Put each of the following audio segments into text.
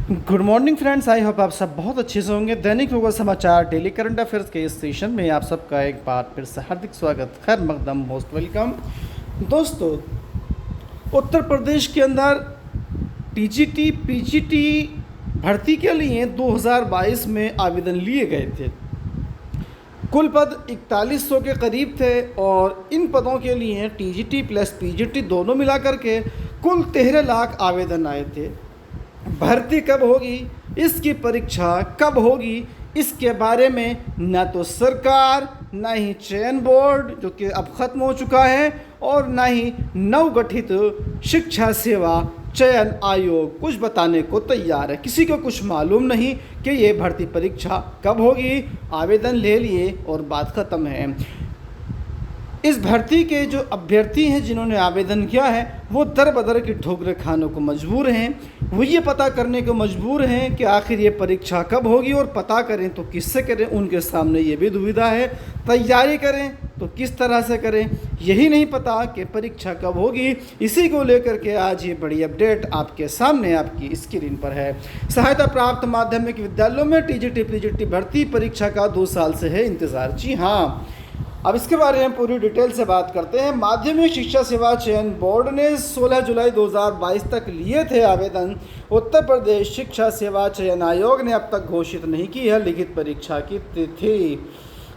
Good morning friends, I hope आप सब बहुत अच्छे से होंगे। दैनिक लोगों समाचार डेली करंट अफेयर्स के इस सेशन में आप सबका एक बार फिर से हार्दिक स्वागत, खैर मकदम, मोस्ट वेलकम। दोस्तों, उत्तर प्रदेश के अंदर टीजीटी पीजीटी भर्ती के लिए 2022 में आवेदन लिए गए थे। कुल पद 4100 के करीब थे और इन पदों के लिए टीजीटी प्लस पीजीटी दोनों मिलाकर के कुल 13 लाख आवेदन आए थे। भर्ती कब होगी, इसकी परीक्षा कब होगी, इसके बारे में ना तो सरकार, ना ही चयन बोर्ड जो कि अब ख़त्म हो चुका है, और ना ही नवगठित शिक्षा सेवा चयन आयोग कुछ बताने को तैयार है। किसी को कुछ मालूम नहीं कि ये भर्ती परीक्षा कब होगी। आवेदन ले लिए और बात ख़त्म है। इस भर्ती के जो अभ्यर्थी हैं जिन्होंने आवेदन किया है वो दर बदर की ठोकरें खाने को मजबूर हैं। वो ये पता करने को मजबूर हैं कि आखिर ये परीक्षा कब होगी, और पता करें तो किससे करें। उनके सामने ये भी दुविधा है, तैयारी करें तो किस तरह से करें, यही नहीं पता कि परीक्षा कब होगी। इसी को लेकर के आज ये बड़ी अपडेट आपके सामने आपकी स्क्रीन पर है। सहायता प्राप्त माध्यमिक विद्यालयों में टीजीटी पीजीटी भर्ती परीक्षा का 2 साल से है इंतज़ार। जी हाँ, अब इसके बारे में पूरी डिटेल से बात करते हैं। माध्यमिक शिक्षा सेवा चयन बोर्ड ने 16 जुलाई 2022 तक लिए थे आवेदन। उत्तर प्रदेश शिक्षा सेवा चयन आयोग ने अब तक घोषित नहीं की है लिखित परीक्षा की तिथि।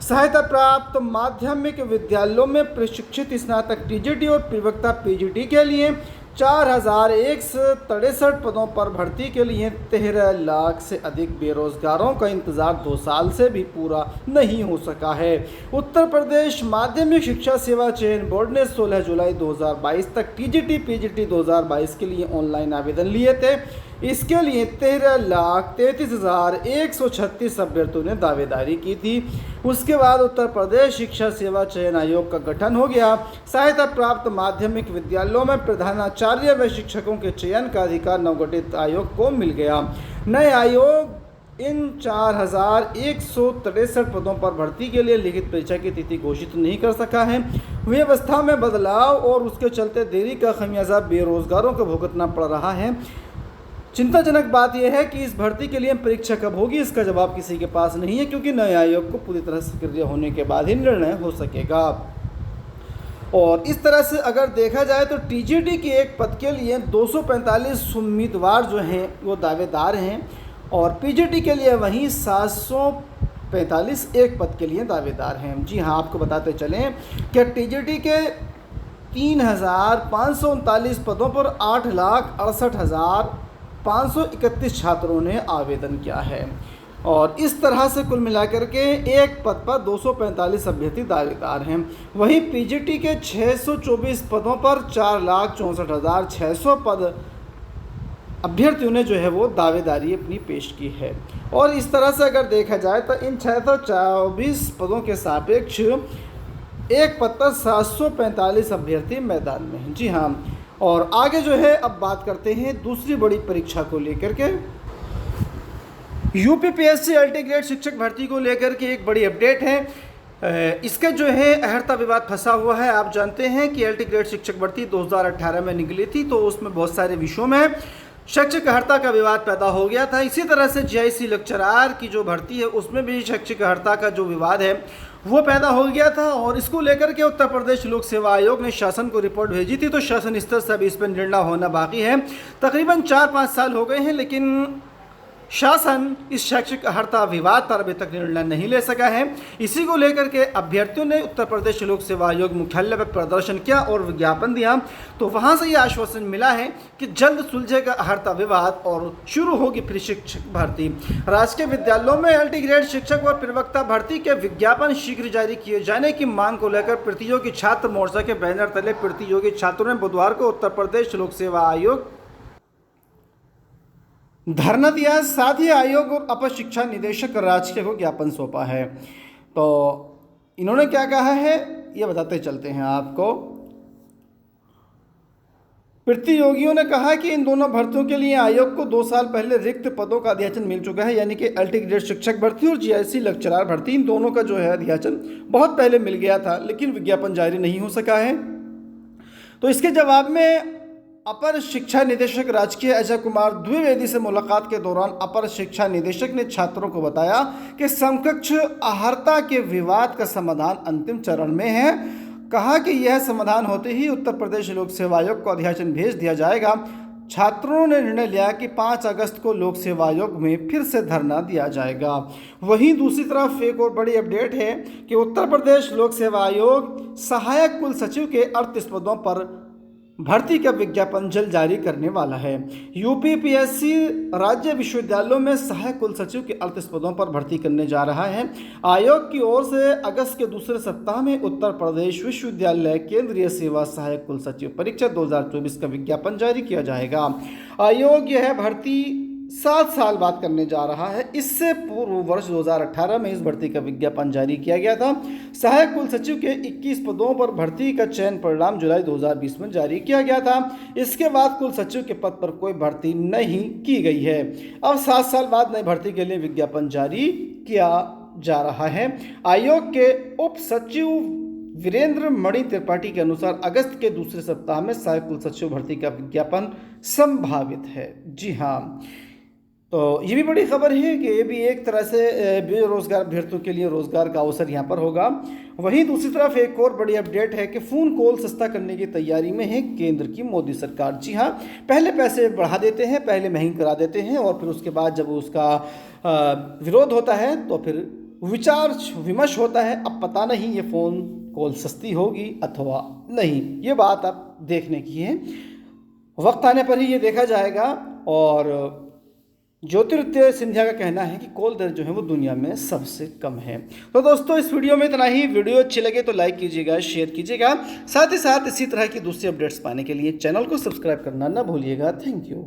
सहायता प्राप्त माध्यमिक विद्यालयों में प्रशिक्षित स्नातक टीजीटी और प्रवक्ता पीजीटी के लिए 4163 पदों पर भर्ती के लिए 13 लाख से अधिक बेरोजगारों का इंतजार 2 साल से भी पूरा नहीं हो सका है। उत्तर प्रदेश माध्यमिक शिक्षा सेवा चयन बोर्ड ने 16 जुलाई 2022 तक टीजीटी पीजीटी 2022 के लिए ऑनलाइन आवेदन लिए थे। इसके लिए 13,33,136 अभ्यर्थियों ने दावेदारी की थी। उसके बाद उत्तर प्रदेश शिक्षा सेवा चयन आयोग का गठन हो गया। सहायता प्राप्त माध्यमिक विद्यालयों में प्रधानाचार्य व शिक्षकों के चयन का अधिकार नवगठित आयोग को मिल गया। नए आयोग इन 4163 पदों पर भर्ती के लिए लिखित परीक्षा की तिथि घोषित नहीं कर सका है। व्यवस्था में बदलाव और उसके चलते देरी का खमियाजा बेरोजगारों को भुगतना पड़ रहा है। चिंताजनक बात यह है कि इस भर्ती के लिए परीक्षा कब होगी, इसका जवाब किसी के पास नहीं है, क्योंकि नए आयोग को पूरी तरह से सक्रिय होने के बाद ही निर्णय हो सकेगा। और इस तरह से अगर देखा जाए तो टीजीटी के एक पद के लिए 245 उम्मीदवार जो हैं वो दावेदार हैं, और पीजीटी के लिए वहीं 745 एक पद के लिए दावेदार हैं। जी हाँ, आपको बताते चलें कि टीजीटी के 3,539 पदों पर 8,68,531 छात्रों ने आवेदन किया है, और इस तरह से कुल मिलाकर के एक पद पर 245 अभ्यर्थी दावेदार हैं। वहीं पीजीटी के 624 पदों पर 4,64,600 पद अभ्यर्थियों ने जो है वो दावेदारी अपनी पेश की है। और इस तरह से अगर देखा जाए तो इन 624 पदों के सापेक्ष एक पद पर 745 अभ्यर्थी मैदान में हैं। जी हाँ, और आगे जो है अब बात करते हैं दूसरी बड़ी परीक्षा को लेकर के। यूपीपीएससी एलटी ग्रेड शिक्षक भर्ती को लेकर के एक बड़ी अपडेट है। इसका जो है अहर्ता विवाद फंसा हुआ है। आप जानते हैं कि एलटी ग्रेड शिक्षक भर्ती 2018 में निकली थी, तो उसमें बहुत सारे विषयों में शैक्षिक अर्हता का विवाद पैदा हो गया था। इसी तरह से जीआईसी लेक्चरार की जो भर्ती है उसमें भी शैक्षिक अर्हता का जो विवाद है वो पैदा हो गया था, और इसको लेकर के उत्तर प्रदेश लोक सेवा आयोग ने शासन को रिपोर्ट भेजी थी। तो शासन स्तर से अभी इस पर निर्णय होना बाकी है। तकरीबन 4-5 साल हो गए हैं, लेकिन शासन इस शैक्षिक अर्हता विवाद पर अभी तक निर्णय नहीं ले सका है। इसी को लेकर के अभ्यर्थियों ने उत्तर प्रदेश लोक सेवा आयोग मुख्यालय पर प्रदर्शन किया और विज्ञापन दिया। तो वहां से ये आश्वासन मिला है कि जल्द सुलझेगा अर्हता विवाद और शुरू होगी फिर शिक्षक भर्ती। राजकीय विद्यालयों में एलटी ग्रेड शिक्षक व प्रवक्ता भर्ती के विज्ञापन शीघ्र जारी किए जाने की मांग को लेकर प्रतियोगी छात्र मोर्चा के बैनर तले प्रतियोगी छात्रों ने बुधवार को उत्तर प्रदेश लोक सेवा आयोग धरना दिया। साथ ही आयोग और अपर शिक्षा निदेशक राजकीय को ज्ञापन सौंपा है। तो इन्होंने क्या कहा है ये बताते चलते हैं आपको। प्रतियोगियों ने कहा कि इन दोनों भर्तियों के लिए आयोग को 2 साल पहले रिक्त पदों का अध्याचन मिल चुका है, यानी कि एलटी ग्रेड शिक्षक भर्ती और जीआईसी लेक्चरार भर्ती, इन दोनों का जो है अध्याचन बहुत पहले मिल गया था, लेकिन विज्ञापन जारी नहीं हो सका है। तो इसके जवाब में अपर शिक्षा निदेशक राजकीय अजय कुमार द्विवेदी से मुलाकात के दौरान अपर शिक्षा निदेशक ने छात्रों को बताया कि समकक्ष अहर्ता के विवाद का समाधान अंतिम चरण में है। कहा कि यह समाधान होते ही उत्तर प्रदेश लोक सेवा आयोग को अध्याचन भेज दिया जाएगा। छात्रों ने निर्णय लिया कि 5 अगस्त को लोक सेवा आयोग में फिर से धरना दिया जाएगा। वहीं दूसरी तरफ एक और बड़ी अपडेट है कि उत्तर प्रदेश लोक सेवा आयोग सहायक कुल सचिव के 38 पदों पर भर्ती का विज्ञापन जल्द जारी करने वाला है। यूपीपीएससी राज्य विश्वविद्यालयों में सहायक कुल सचिव के 38 पदों पर भर्ती करने जा रहा है। आयोग की ओर से अगस्त के दूसरे सप्ताह में उत्तर प्रदेश विश्वविद्यालय केंद्रीय सेवा सहायक कुल सचिव परीक्षा 2024 का विज्ञापन जारी किया जाएगा। आयोग यह भर्ती 7 साल बाद करने जा रहा है। इससे पूर्व वर्ष 2018 में इस भर्ती का विज्ञापन जारी किया गया था। सहायक कुल सचिव के 21 पदों पर भर्ती का चयन परिणाम जुलाई 2020 में जारी किया गया था। इसके बाद कुल सचिव के पद पर कोई भर्ती नहीं की गई है। अब 7 साल बाद नई भर्ती के लिए विज्ञापन जारी किया जा रहा है। आयोग के उप सचिव वीरेंद्र मणि त्रिपाठी के अनुसार अगस्त के दूसरे सप्ताह में सहायक कुल सचिव भर्ती का विज्ञापन संभावित है। जी हाँ, तो ये भी बड़ी खबर है कि ये भी एक तरह से बेरोजगार अभ्यर्थियों के लिए रोजगार का अवसर यहाँ पर होगा। वहीं दूसरी तरफ एक और बड़ी अपडेट है कि फ़ोन कॉल सस्ता करने की तैयारी में है केंद्र की मोदी सरकार। जी हाँ, पहले पैसे बढ़ा देते हैं, पहले महंगी करा देते हैं और फिर उसके बाद जब उसका विरोध होता है तो फिर विचार विमर्श होता है। अब पता नहीं ये फ़ोन कॉल सस्ती होगी अथवा नहीं, ये बात अब देखने की है। वक्त आने पर ही ये देखा जाएगा। और ज्योतिरादित्य सिंधिया का कहना है कि कॉल दर जो है वो दुनिया में सबसे कम है। तो दोस्तों, इस वीडियो में इतना ही। वीडियो अच्छी लगे तो लाइक कीजिएगा, शेयर कीजिएगा। साथ ही साथ इसी तरह की दूसरी अपडेट्स पाने के लिए चैनल को सब्सक्राइब करना ना भूलिएगा। Thank you.